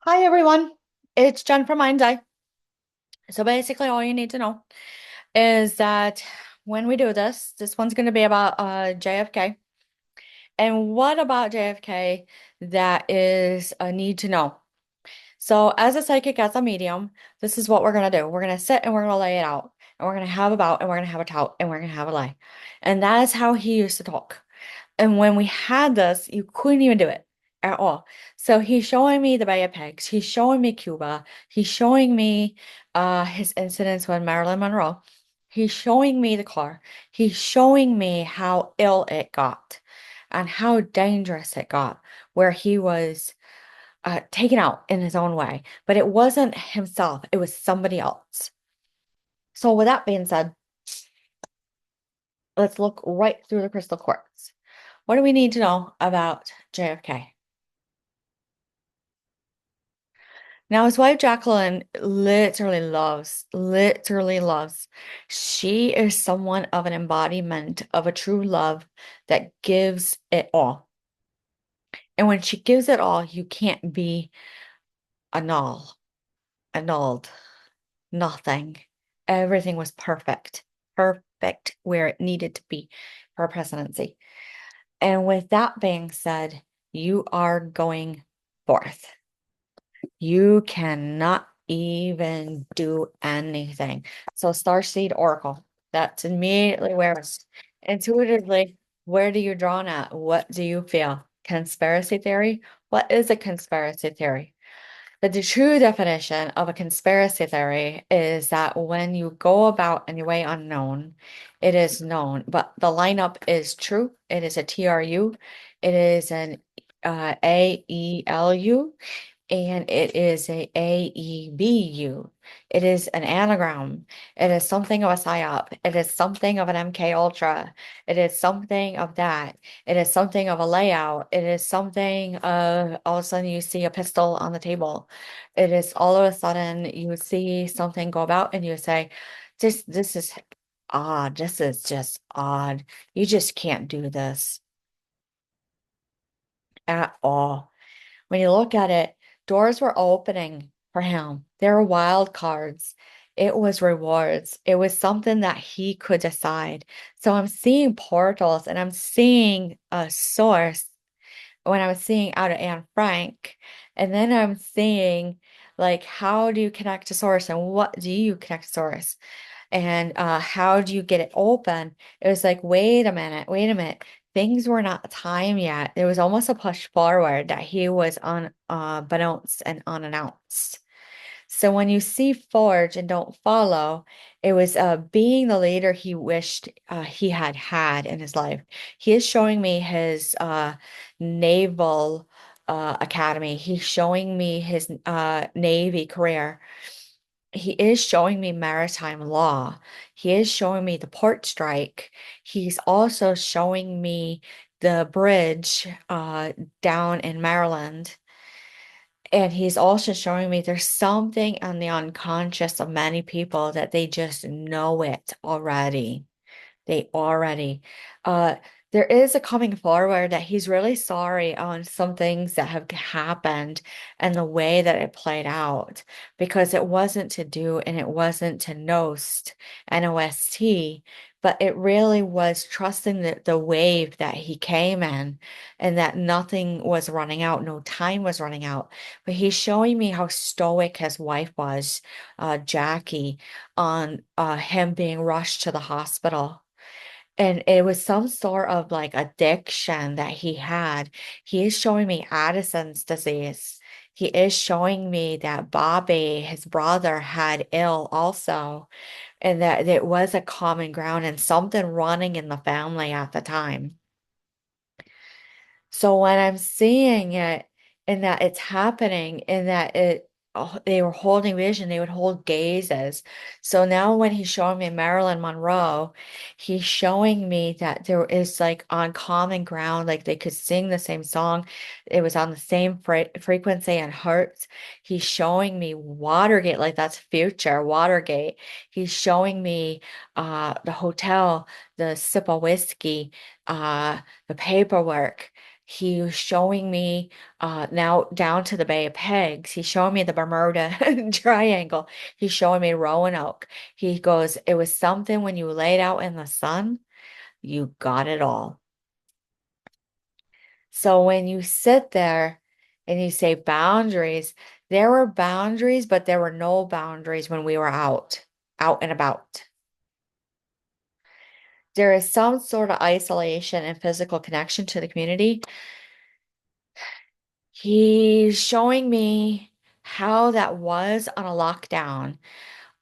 Hi everyone, it's Jen from Mind's Eye. So basically, all you need to know is that when we do this one's going to be about JFK. And what about JFK that is a need to know? So, as a psychic, as a medium, this is what we're going to do. We're going to sit and we're going to lay it out, and we're going to have a bout, and we're going to have a tout, and we're going to have a lie. And that is how he used to talk. And when we had this, you couldn't even do it at all. So he's showing me the Bay of Pigs. He's showing me Cuba. He's showing me his incidents with Marilyn Monroe. He's showing me the car. He's showing me how ill it got and how dangerous it got, where he was taken out in his own way. But it wasn't himself, it was somebody else. So with that being said, let's look right through the crystal quartz. What do we need to know about JFK? Now, his wife Jacqueline literally loves. She is someone of an embodiment of a true love that gives it all. And when she gives it all, you can't be annulled, nothing. Everything was perfect where it needed to be for a presidency. And with that being said, you are going forth. You cannot even do anything. So Starseed Oracle, that's immediately where intuitively, where do you draw at? What do you feel? Conspiracy theory? What is a conspiracy theory? The true definition of a conspiracy theory is that when you go about in your way unknown, it is known, but the lineup is true. It is a TRU. It is an AELU, and it is a AEBU. It is an anagram. It is something of a psyop. It is something of an MK Ultra. It is something of that. It is something of a layout. It is something of all of a sudden you see a pistol on the table. It is all of a sudden you see something go about and you say, this is odd. This is just odd. You just can't do this at all. When you look at it, doors were opening for him. There were wild cards. It was rewards. It was something that he could decide. So I'm seeing portals and I'm seeing a source when I was seeing out of Anne Frank. And then I'm seeing like how do you connect to source and what do you connect to source? And how do you get it open? It was like, wait a minute. Things were not time yet. There was almost a push forward that he was on unbeknownst and unannounced. So when you see Forge and don't follow, it was being the leader he wished he had had in his life. He is showing me his naval academy. He's showing me his Navy career. He is showing me maritime law. He is showing me the port strike. He's also showing me the bridge down in Maryland. And he's also showing me there's something on the unconscious of many people that they just know it already. They already. Uh, there is a coming forward that he's really sorry on some things that have happened and the way that it played out because it wasn't to do and it wasn't to NOST, but it really was trusting the wave that he came in and that nothing was running out, no time was running out. But he's showing me how stoic his wife was, Jackie, on him being rushed to the hospital. And it was some sort of like addiction that he had. He is showing me Addison's disease. He is showing me that Bobby, his brother, had ill also, and that it was a common ground and something running in the family at the time. So when I'm seeing it and that it's happening and that they were holding vision, they would hold gazes. So now when he's showing me Marilyn Monroe, he's showing me that there is like on common ground, like they could sing the same song. It was on the same frequency and hertz. He's showing me Watergate, like that's future Watergate. He's showing me the hotel, the sip of whiskey, the paperwork. He was showing me now down to the Bay of Pigs. He's showing me the Bermuda Triangle. He's showing me Roanoke. He goes, it was something when you laid out in the sun, you got it all. So when you sit there and you say boundaries, there were boundaries, but there were no boundaries when we were out and about. There is some sort of isolation and physical connection to the community. He's showing me how that was on a lockdown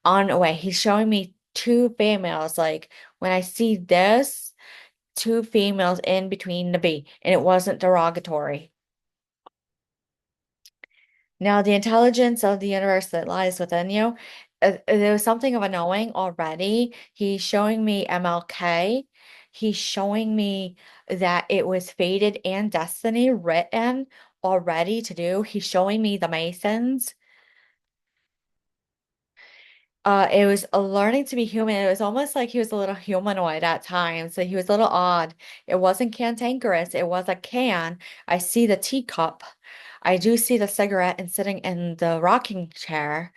on a way. He's showing me two females. Like when I see this, two females in between the B, and it wasn't derogatory. Now, the intelligence of the universe that lies within you, there was something of a knowing already. He's showing me MLK. He's showing me that it was fated and destiny written already to do. He's showing me the Masons. It was a learning to be human. It was almost like he was a little humanoid at times. So he was a little odd. It wasn't cantankerous. It was a can. I see the teacup. I do see the cigarette and sitting in the rocking chair.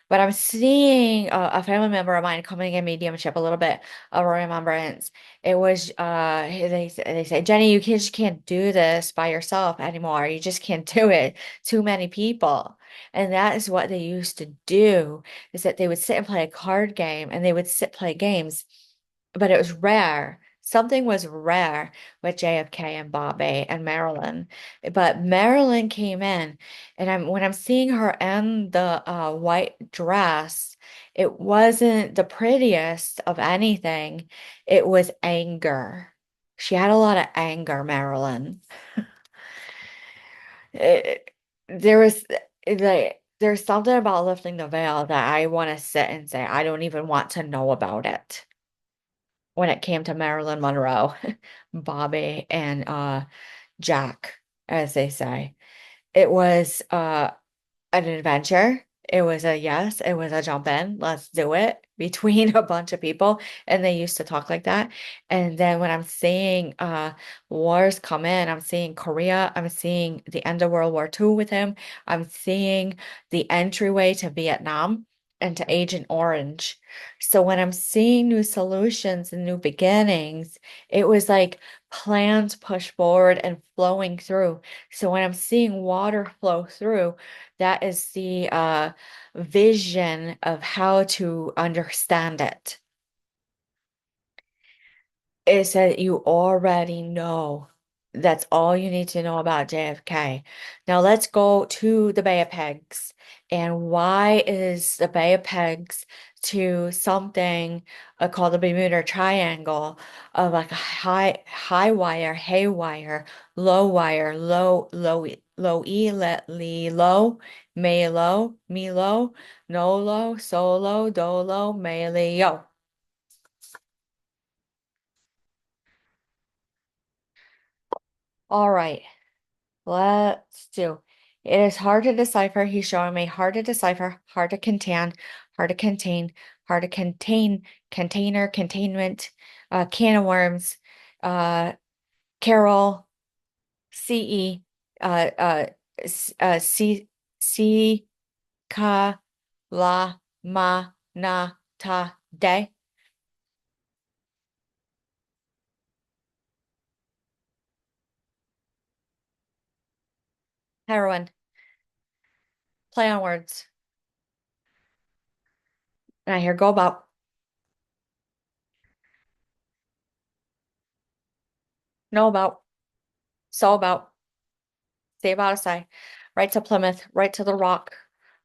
But I'm seeing a family member of mine coming in mediumship, a little bit of remembrance. It was they say, Jenny, you just can't do this by yourself anymore. You just can't do it. Too many people. And that is what they used to do, is that they would sit and play a card game and they would sit play games, but it was rare. Something was rare with JFK and Bobby and Marilyn. But Marilyn came in, and when I'm seeing her in the white dress, it wasn't the prettiest of anything. It was anger. She had a lot of anger, Marilyn. There was like there's something about lifting the veil that I want to sit and say, I don't even want to know about it when it came to Marilyn Monroe, Bobby, and Jack, as they say. It was an adventure. It was a yes, it was a jump in, let's do it between a bunch of people. And they used to talk like that. And then when I'm seeing wars come in, I'm seeing Korea, I'm seeing the end of World War II with him, I'm seeing the entryway to Vietnam and to Agent Orange. So when I'm seeing new solutions and new beginnings, it was like plans push forward and flowing through. So when I'm seeing water flow through, that is the vision of how to understand it. Is that you already know. That's all you need to know about JFK. Now let's go to the Bay of Pigs. And why is the Bay of Pigs to something called the Bermuda Triangle of like a high wire, haywire, low wire, low E, let lee low, may low, me low, no low, solo, dolo, may lee yo. All right. Let's do. It is hard to decipher. He's showing me hard to decipher, hard to contain, hard to contain, container, containment, can of worms, uh, Carol, CE, C, C, Ka, La, Ma, Na, Ta, De, heroin, play on words. And I hear go about, know about, so about. Save Odyssey, right to Plymouth, right to the Rock,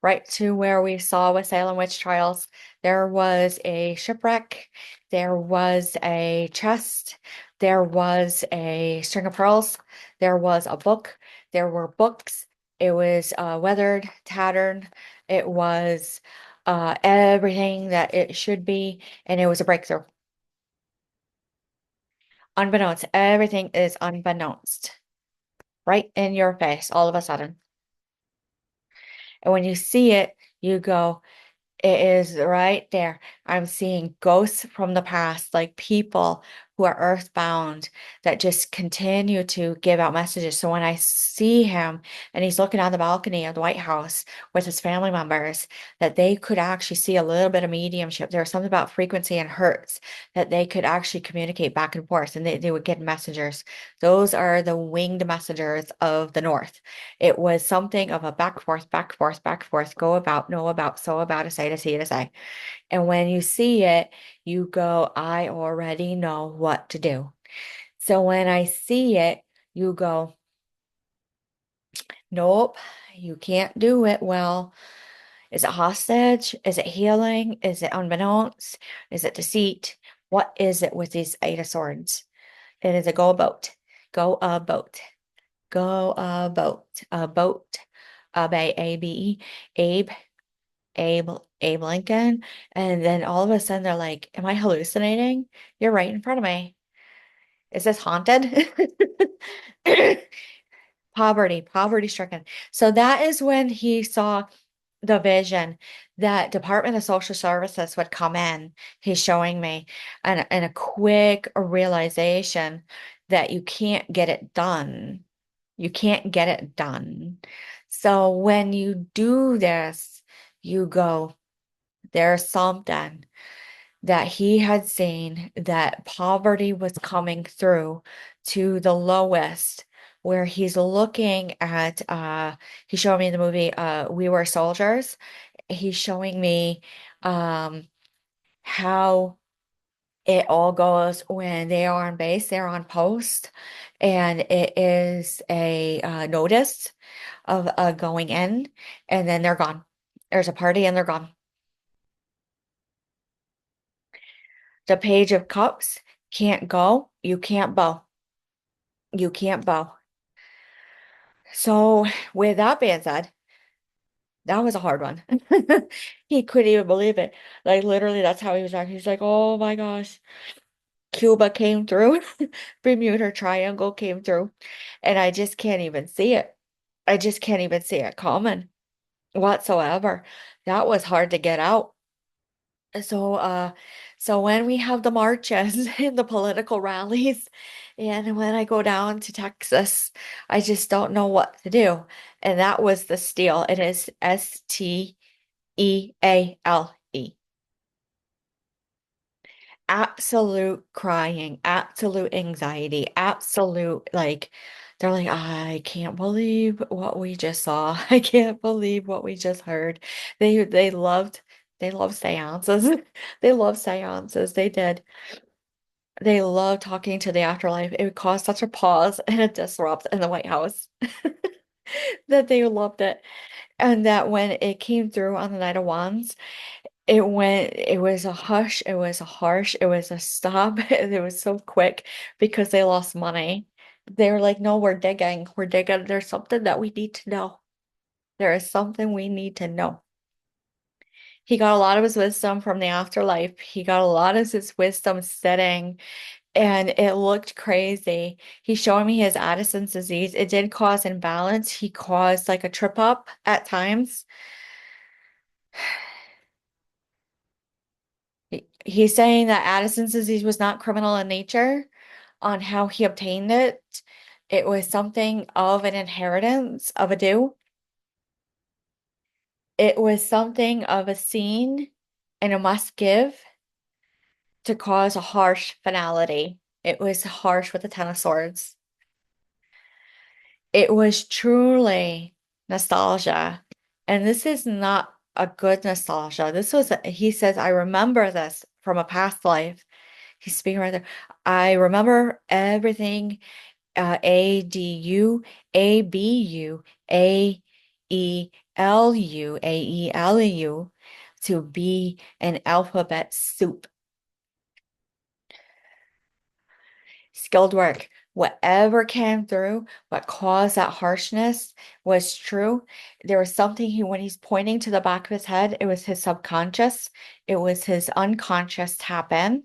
right to where we saw with Salem witch trials. There was a shipwreck, there was a chest, there was a string of pearls, there was a book, there were books. It was weathered, tattered. It was everything that it should be, and it was a breakthrough. Unbeknownst, everything is unbeknownst, right in your face, all of a sudden. And when you see it, you go, it is right there. I'm seeing ghosts from the past, like people who are earthbound that just continue to give out messages. So when I see him and he's looking on the balcony of the White House with his family members, that they could actually see a little bit of mediumship. There was something about frequency and hertz that they could actually communicate back and forth, and they would get messengers. Those are the winged messengers of the North. It was something of a back forth, back forth, back forth, go about, know about, so about, to say, to see, to say. And when you see it, you go, I already know what to do. So when I see it, you go, nope, you can't do it well. Is it hostage? Is it healing? Is it unbeknownst? Is it deceit? What is it with these Eight of Swords? It is a go a boat. Go a boat. Go a boat. A boat. A-B-E. Abe. Abe Lincoln. And then all of a sudden they're like, am I hallucinating? You're right in front of me. Is this haunted? Poverty stricken. So that is when he saw the vision that Department of Social Services would come in. He's showing me and a quick realization that you can't get it done. You can't get it done. So when you do this, you go, there's something that he had seen that poverty was coming through to the lowest, where he's looking at he showed me in the movie We Were Soldiers. He's showing me how it all goes when they are on base, they're on post, and it is a notice of going in, and then they're gone. There's a party and they're gone. The Page of Cups can't go, you can't bow. You can't bow. So, with that being said, that was a hard one. He couldn't even believe it. Like, literally, that's how he was acting. He's like, oh my gosh, Cuba came through, Bermuda Triangle came through, and I just can't even see it. I just can't even see it coming whatsoever. That was hard to get out. So, so when we have the marches and the political rallies, and when I go down to Texas, I just don't know what to do. And that was the steal. It is Steale. Absolute crying, absolute anxiety, absolute like they're like, I can't believe what we just saw. I can't believe what we just heard. They loved seances. They love seances. They did. They love talking to the afterlife. It would cause such a pause and a disrupt in the White House that they loved it. And that when it came through on the Night of Wands, it was a hush, it was a harsh, it was a stop. It was so quick because they lost money. They were like, no, we're digging. There's something that we need to know. There is something we need to know. He got a lot of his wisdom from the afterlife. He got a lot of his wisdom sitting, and it looked crazy. He's showing me his Addison's disease. It did cause imbalance. He caused like a trip up at times. He's saying that Addison's disease was not criminal in nature on how he obtained it. It was something of an inheritance of a due. It was something of a scene and a must give to cause a harsh finality. It was harsh with the Ten of Swords. It was truly nostalgia. And this is not a good nostalgia. He says, I remember this from a past life. He's speaking right there. I remember everything ADU, ABU, AELU to be an alphabet soup. Skilled work. Whatever came through, what caused that harshness was true. There was something when he's pointing to the back of his head, it was his subconscious, it was his unconscious tap in.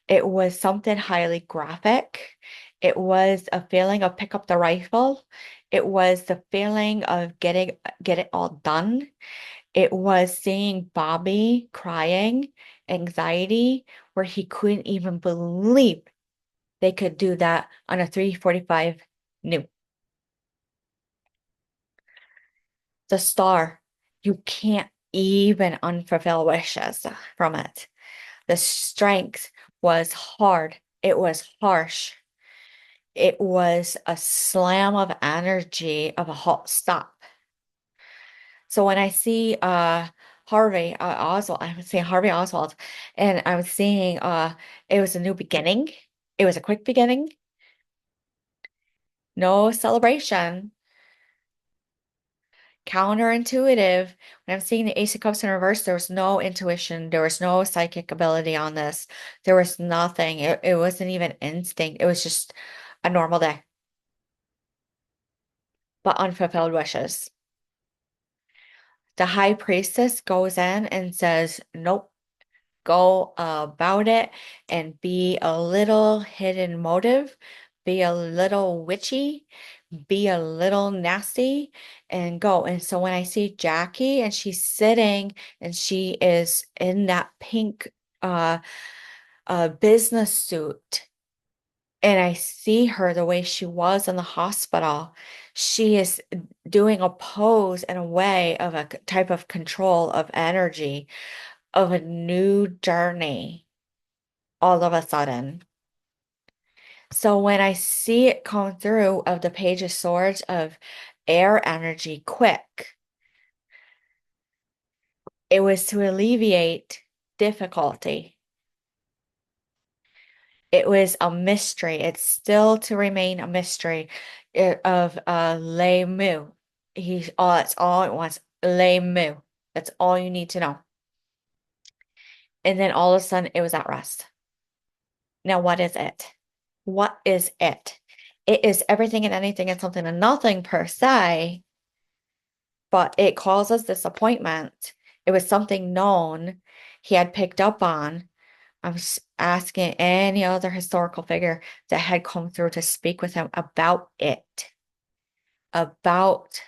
It was something highly graphic. It was a feeling of pick up the rifle. It was the feeling of get it all done. It was seeing Bobby crying, anxiety, where he couldn't even believe they could do that on a 345 new. The star, you can't even unfulfill wishes from it. The strength was hard. It was harsh. It was a slam of energy of a halt stop. So when I see Harvey Oswald, I was saying Harvey Oswald, and I was seeing it was a new beginning. It was a quick beginning, no celebration, counterintuitive. When I'm seeing the Ace of Cups in reverse, there was no intuition, there was no psychic ability on this. There was nothing. It wasn't even instinct. It was just a normal day, but unfulfilled wishes. The high priestess goes in and says, nope, go about it and be a little hidden motive, be a little witchy, be a little nasty, and go. And so when I see Jackie and she's sitting and she is in that pink uh business suit, and I see her the way she was in the hospital, she is doing a pose and a way of a type of control of energy of a new journey all of a sudden. So when I see it come through of the Page of Swords of air energy quick, it was to alleviate difficulty. It was a mystery. It's still to remain a mystery of Lei Mu. That's all it wants. Lei Mu. That's all you need to know. And then all of a sudden it was at rest. Now, what is it? What is it? It is everything and anything and something and nothing per se, but it causes disappointment. It was something known he had picked up on. I'm asking any other historical figure that had come through to speak with him about it, about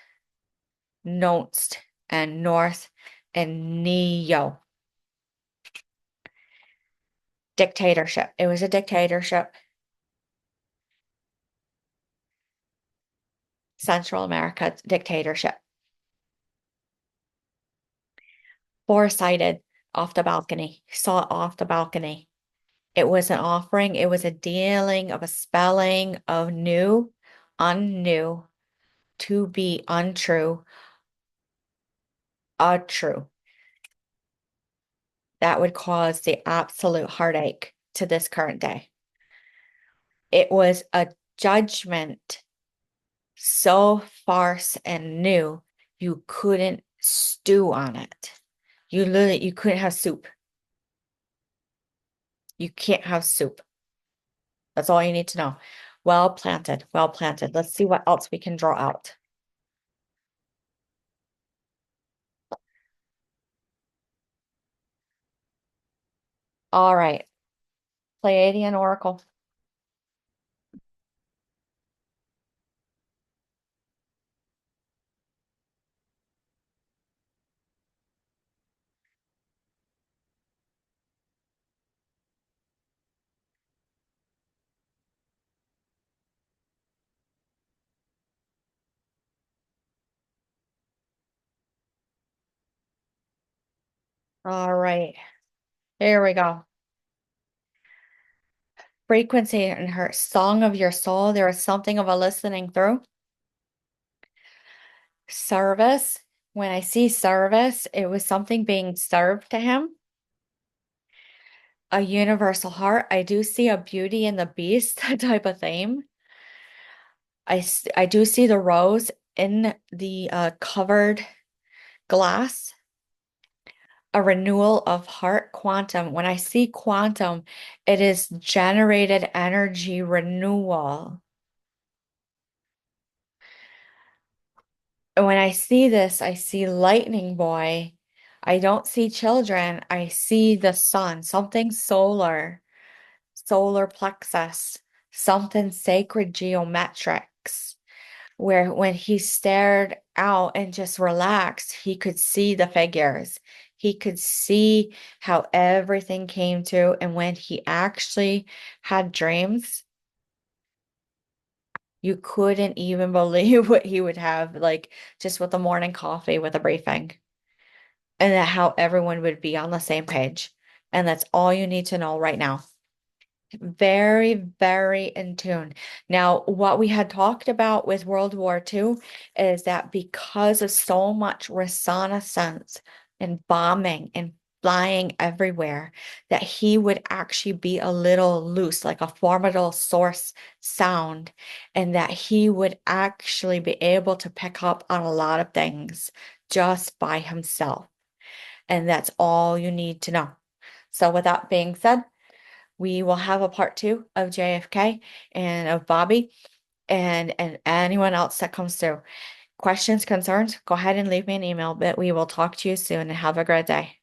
Nonst and North and Neo. Dictatorship. It was a dictatorship. Central America dictatorship. Foresighted off the balcony. Saw it off the balcony. It was an offering. It was a dealing of a spelling of new, unnew, to be untrue, a true. That would cause the absolute heartache to this current day. It was a judgment so farce and new, you couldn't stew on it. You couldn't have soup. You can't have soup. That's all you need to know. Well planted, well planted. Let's see what else we can draw out. All right. Pleiadian Oracle. All right. Here we go. Frequency in her song of your soul. There was something of a listening through. Service. When I see service, it was something being served to him. A universal heart. I do see a Beauty and the Beast type of theme. I do see the rose in the covered glass. A renewal of heart quantum. When I see quantum, it is generated energy renewal. And when I see this, I see lightning boy. I don't see children. I see the sun, something solar, solar plexus, something sacred geometrics, where when he stared out and just relaxed, he could see the figures. He could see how everything came to. And when he actually had dreams, You couldn't even believe what he would have, like just with the morning coffee with a briefing, and that how everyone would be on the same page. And that's all you need to know right now. Very, very in tune. Now, what we had talked about with World War II is that because of so much reconnaissance and bombing and flying everywhere, that he would actually be a little loose, like a formidable source sound, and that he would actually be able to pick up on a lot of things just by himself. And that's all you need to know. So, with that being said, we will have a part two of JFK and of Bobby and anyone else that comes through. Questions, concerns, go ahead and leave me an email, but we will talk to you soon and have a great day.